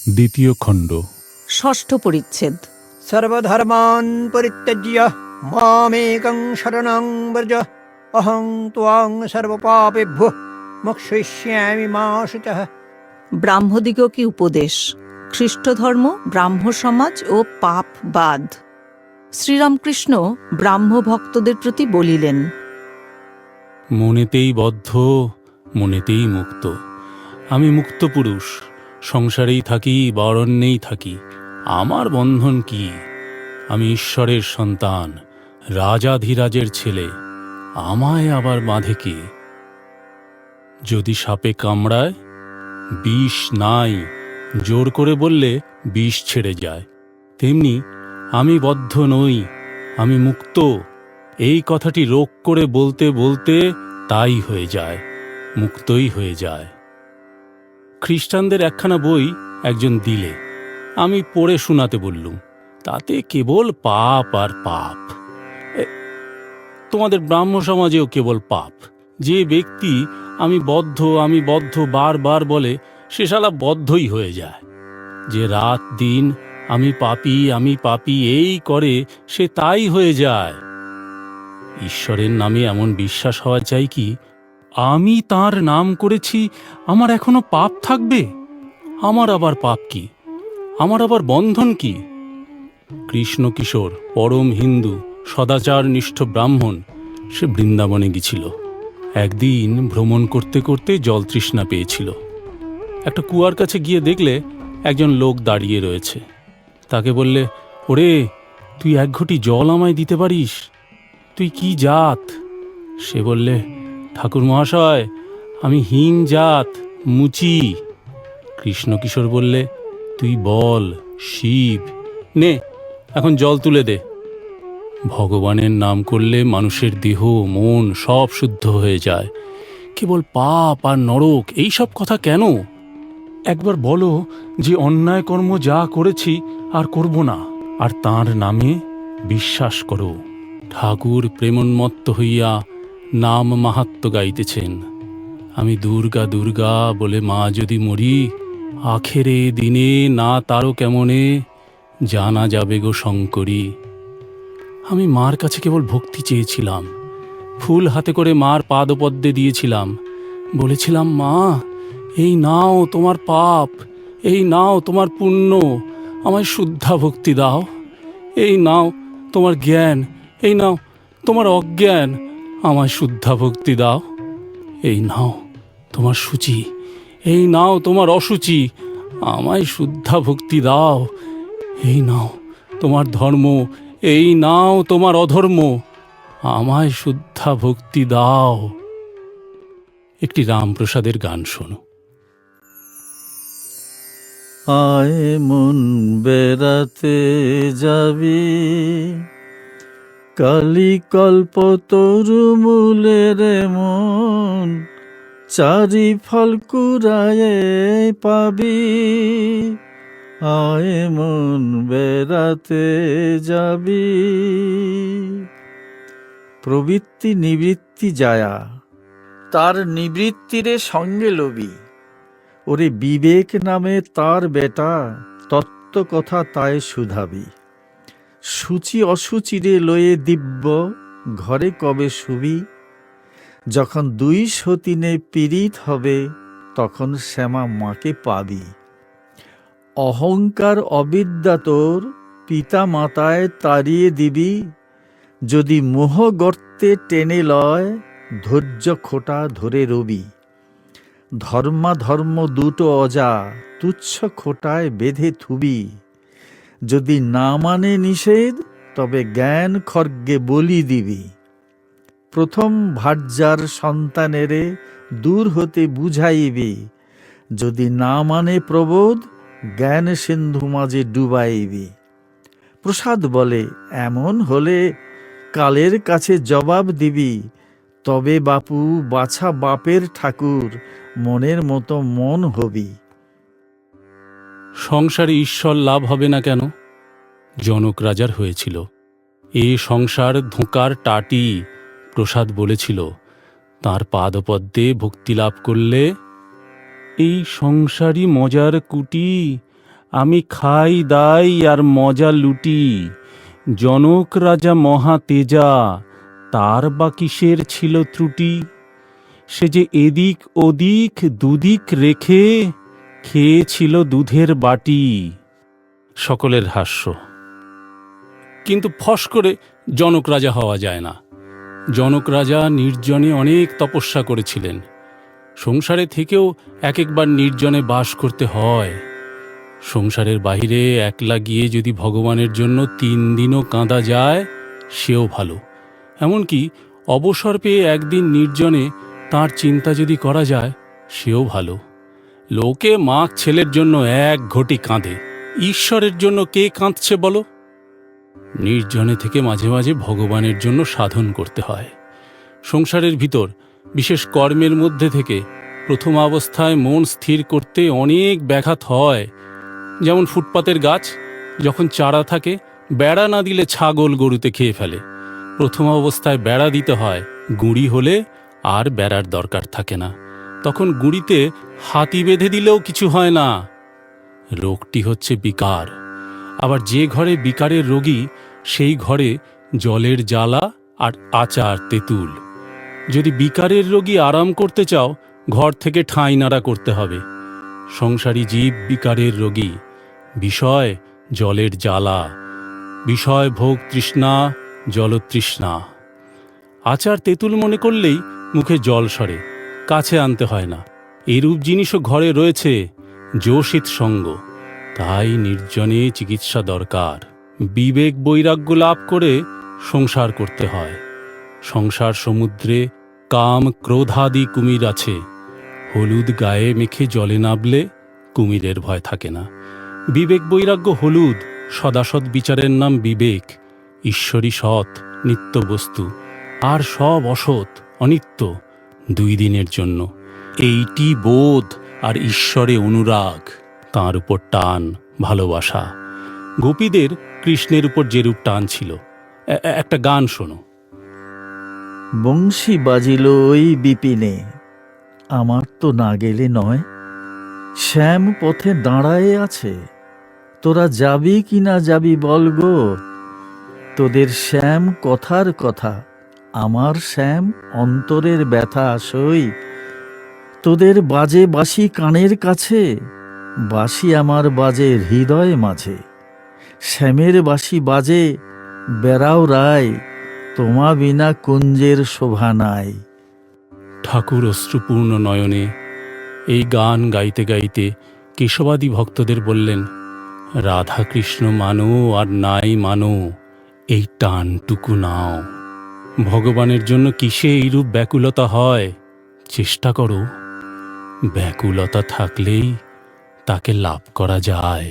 দ্বিতীয় খণ্ড। ষষ্ঠ পরিচ্ছেদ। সর্বধর্মাन् পরিত্যজ্য মামেকং শরণং ব্রজ অহং ত্বাং সর্বপাপেভ্যো মোক্ষয়িষ্যামি মা শুচঃ। ব্রাহ্মদিগকে উপদেশ। খ্রিস্ট ধর্ম, ব্রাহ্ম সমাজ ও পাপবাদ। শ্রীরামকৃষ্ণ ব্রাহ্ম ভক্তদের প্রতি বলিলেন, মনেতেই বদ্ধ, মনেতেই মুক্ত। আমি মুক্ত পুরুষ, সংসারেই থাকি বা অরণ্যেই থাকি, আমার বন্ধন কি? আমি ঈশ্বরের সন্তান, রাজাধিরাজের ছেলে, আমায় আবার বাঁধে কে? যদি সাপে কামড়ায়, বিষ নাই, জোর করে বললে বিষ ছেড়ে যায়। তেমনি আমি বদ্ধ নই, আমি মুক্ত, এই কথাটি রোগ করে বলতে বলতে তাই হয়ে যায়, মুক্তই হয়ে যায়। খ্রিস্টানদের একখানা বই একজন দিলে, আমি পড়ে শোনাতে বললুম। তাতে কেবল পাপ আর পাপ। তোমাদের ব্রাহ্ম সমাজেও কেবল পাপ। যে ব্যক্তি আমি বদ্ধ বারবার বলে, সে শালা বদ্ধই হয়ে যায়। যে রাত দিন আমি পাপী এই করে, সে তাই হয়ে যায়। ঈশ্বরের নামে এমন বিশ্বাস হওয়া চাই কি, আমি তার নাম করেছি, আমার এখনো পাপ থাকবে? আমার আবার পাপ কি? আমার আবার বন্ধন কি? কৃষ্ণ কিশোর, পরম হিন্দু, সদাচার নিষ্ঠ ব্রাহ্মণ, সে বৃন্দাবনে গেছিল। একদিন ভ্রমণ করতে করতে জল তৃষ্ণা পেয়েছিল। একটা কুয়ার কাছে গিয়ে দেখলে একজন লোক দাঁড়িয়ে রয়েছে। তাকে বললে, ওরে, তুই এক ঘটি জল আমায় দিতে পারিস? তুই কি জাত? সে বললে, ঠাকুর মহাশয়, আমি হীন জাত, মুচি। কৃষ্ণকিশোর বললে, তুই বল, শিব, নে এখন জল তুলে দে। ভগবানের নাম করলে মানুষের দেহ মন সব শুদ্ধ হয়ে যায়। কেবল পাপ আর নরক এইসব কথা কেন? একবার বলো যে অন্যায় কর্ম যা করেছি আর করব না, আর তাঁর নামে বিশ্বাস করো। ঠাকুর প্রেমোন্মত্ত হইয়া নাম মাহাত্ম্য গাইতেছেন। আমি দুর্গা দুর্গা বলে মা যদি মরি, আখেরে দিনে না তারও কেমনে জানা যাবে গো শঙ্করী। আমি মার কাছে কেবল ভক্তি চেয়েছিলাম। ফুল হাতে করে মার পাদপদ্মে দিয়েছিলাম। বলেছিলাম, মা, এই নাও তোমার পাপ, এই নাও তোমার পুণ্য, আমায় শুদ্ধা ভক্তি দাও। এই নাও তোমার জ্ঞান, এই নাও তোমার অজ্ঞান, আমায় শুদ্ধা ভক্তি দাও। এই নাও তোমার সূচি, এই নাও তোমার অসুচি, আমায় শুদ্ধা ভক্তি দাও। এই নাও তোমার ধর্ম, এই নাও তোমার অধর্ম, আমায় শুদ্ধা ভক্তি দাও। একটি রামপ্রসাদের গান শোনো। আয় মন বেড়াতে যাবি, কালিকল্প তরু মূলের মন, চারি ফল কুড়ায়ে পাবি। আয় মন বেড়াতে যাবি। প্রবৃত্তি নিবৃত্তি যায়া, তার নিবৃত্তিরে সঙ্গে লবি। ওরে বিবেক নামে তার বেটা, তত্ত্ব কথা তাই শুধাবি। সূচি অসুচিরে লয়ে দিব্য, ঘরে কবে শুবি। যখন দুই সতীনে পীড়িত হবে, তখন শ্যামা মাকে পাবি। অহংকার অবিদ্যা তোর পিতা মাতায় তাড়িয়ে দিবি। যদি মোহ গর্তে টেনে লয়, ধৈর্য খোটা ধরে রবি। ধর্মাধর্ম দুটো অজা, তুচ্ছ খোটায় বেঁধে থুবি। যদি না মানে নিষেধ, তবে জ্ঞান খর্গে বলি দিবি। প্রথম ভার্যার সন্তানেরে দূর হতে বুঝাইবি। যদি না মানে প্রবোধ, জ্ঞান সিন্ধু মাঝে ডুবাইবি। প্রসাদ বলে, এমন হলে কালের কাছে জবাব দিবি। তবে বাপু বাছা বাপের ঠাকুর, মনের মতো মন হবি। সংসারে ঈশ্বর লাভ হবে না কেন? জনক রাজার হয়েছিল। এ সংসার ধোঁকার টাটি, প্রসাদ বলেছিল। তার পাদপদ্মে ভক্তি লাভ করলে এই সংসারই মজার কুটি, আমি খাই দাই আর মজা লুটি। জনক রাজা মহা তেজা, তার বা কিসের ছিল ত্রুটি? সে যে এদিক ওদিক দুদিক রেখে খেয়েছিল দুধের বাটি। সকলের হাস্য। কিন্তু ফস করে জনক রাজা হওয়া যায় না। জনক রাজা নির্জনে অনেক তপস্যা করেছিলেন। সংসারে থেকেও এক একবার নির্জনে বাস করতে হয়। সংসারের বাহিরে একলা গিয়ে যদি ভগবানের জন্য 3 দিনও কাঁদা যায় সেও ভালো। এমনকি অবসর পেয়ে একদিন নির্জনে তার চিন্তা যদি করা যায় সেও ভালো। লোকে মাক ছেলের জন্য 1 ঘটি কাঁদে, ঈশ্বরের জন্য কে কাঁদছে বলো? নির্জনে থেকে মাঝে মাঝে ভগবানের জন্য সাধন করতে হয়। সংসারের ভিতর বিশেষ কর্মের মধ্যে থেকে প্রথম অবস্থায় মন স্থির করতে অনেক ব্যাঘাত হয়। যেমন ফুটপাতের গাছ, যখন চারা থাকে বেড়া না দিলে ছাগল গরুতে খেয়ে ফেলে। প্রথম অবস্থায় বেড়া দিতে হয়, গুঁড়ি হলে আর বেড়ার দরকার থাকে না। তখন গুঁড়িতে হাতি বেঁধে দিলেও কিছু হয় না। রোগটি হচ্ছে বিকার। আবার যে ঘরে বিকারের রোগী, সেই ঘরে জলের জ্বালা আর আচার তেঁতুল। যদি বিকারের রোগী আরাম করতে চাও, ঘর থেকে ঠাঁই নাড়া করতে হবে। সংসারী জীব বিকারের রোগী, বিষয় জলের জ্বালা, বিষয় ভোগ তৃষ্ণা, জলতৃষ্ণা। আচার তেঁতুল মনে করলেই মুখে জল সরে, কাছে আনতে হয় না। এরূপ জিনিসও ঘরে রয়েছে, যোষিত সঙ্গ। তাই নির্জনে চিকিৎসা দরকার। বিবেক বৈরাগ্য লাভ করে সংসার করতে হয়। সংসার সমুদ্রে কাম ক্রোধাদি কুমির আছে। হলুদ গায়ে মেখে জলে নামলে কুমিরের ভয় থাকে না। বিবেক বৈরাগ্য হলুদ, সদাসৎ বিচারের নাম বিবেক। ঈশ্বরী সৎ, নিত্য বস্তু, আর সব অসৎ, অনিত্য, 2 দিনের জন্য। এইটি বোধ আর ঈশ্বরে অনুরাগ, তাঁর উপর টান, ভালোবাসা। গোপীদের কৃষ্ণের উপর যেরূপ টান ছিল। একটা গান শোনো। বংশী বাজিল ওই বিপিনে, আমার তো না গেলে নয়। শ্যাম পথে দাঁড়ায়ে আছে, তোরা যাবি কি না যাবি বল গো। তোদের শ্যাম কথার কথা, আমার শ্যাম অন্তরের ব্যথা সই। তোদের বাজে বাঁশি কানের কাছে, বাঁশি আমার বাজে হৃদয় মাঝে। শ্যামের বাঁশি বাজে বেড়াও রায়, তোমা বিনা কুঞ্জের শোভা নাই। ঠাকুর অশ্রুপূর্ণ নয়নে এই গান গাইতে গাইতে কেশবাদী ভক্তদের বললেন, রাধা কৃষ্ণ মানো আর নাই মানো, এই টানটুকু নাও। ভগবানের জন্য কিসে এইরূপ ব্যাকুলতা হয়? চেষ্টা করো। ব্যাকুলতা থাকলেই তাকে লাভ করা যায়।